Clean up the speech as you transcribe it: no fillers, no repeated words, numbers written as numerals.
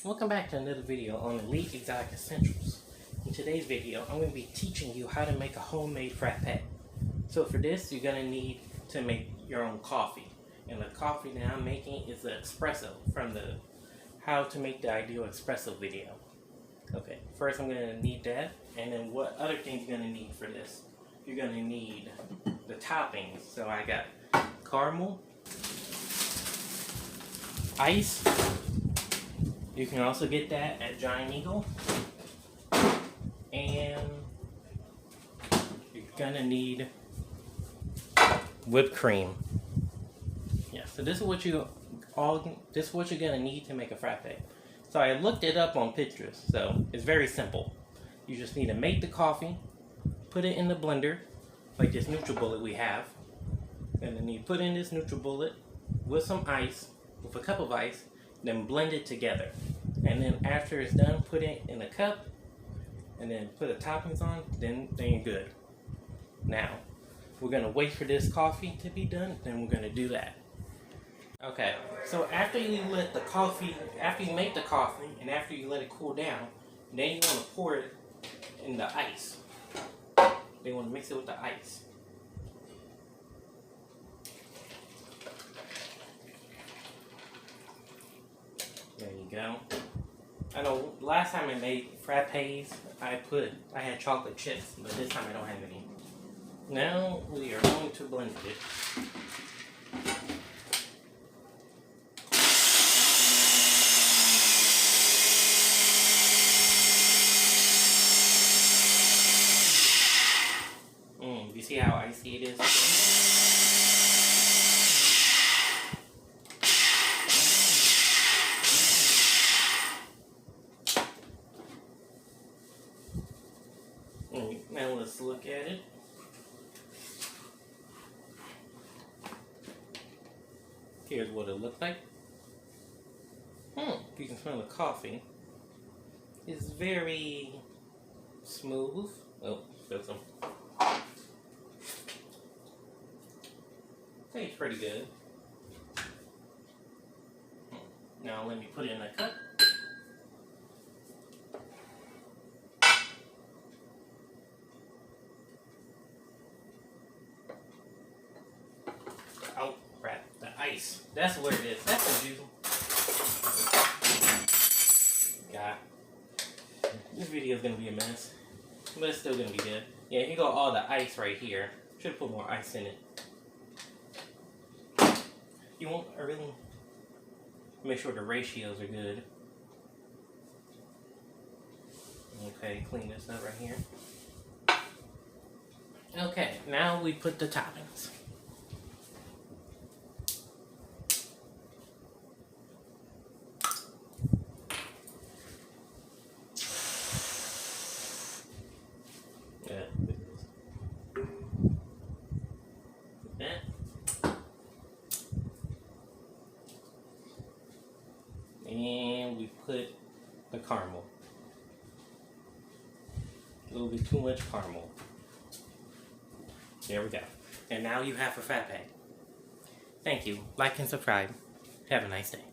Welcome back to another video on Elite Exotic Essentials. In today's video, I'm going to be teaching you how to make a homemade frappe. So for this, you're going to need to make your own coffee. And the coffee that I'm making is the espresso from the How to Make the Ideal Espresso video. Okay, first I'm going to need that, and then what other things you're going to need for this? You're going to need the toppings. So I got caramel, ice. You can also get that at Giant Eagle. And you're gonna need whipped cream. Yeah, so this is what you're gonna need to make a frappe. So I looked it up on Pinterest, so it's very simple. You just need to make the coffee, put it in the blender, like this NutriBullet we have. And then you put in this NutriBullet with some ice, with a cup of ice, then blend it together. And then after it's done, put it in a cup, and then put the toppings on, then you're good. Now, we're gonna wait for this coffee to be done, then we're gonna do that. Okay, so after you make the coffee, and after you let it cool down, then you wanna pour it in the ice. They wanna mix it with the ice. There you go. I know last time I made frappes, I had chocolate chips, but this time I don't have any. Now we are going to blend it. You see how icy it is? Now let's look at it. Here's what it looks like. You can smell the coffee. It's very smooth. Oh, there's some. Tastes pretty good. Now let me put it in a cup. Oh, crap. The ice. That's where it is. That's confusing. God. This video is going to be a mess. But it's still going to be good. Yeah, here go all the ice right here. Should put more ice in it. You want to really make sure the ratios are good. Okay, clean this up right here. Okay, now we put the toppings. And we put the caramel. A little bit too much caramel. There we go. And now you have a frappe. Thank you. Like and subscribe. Have a nice day.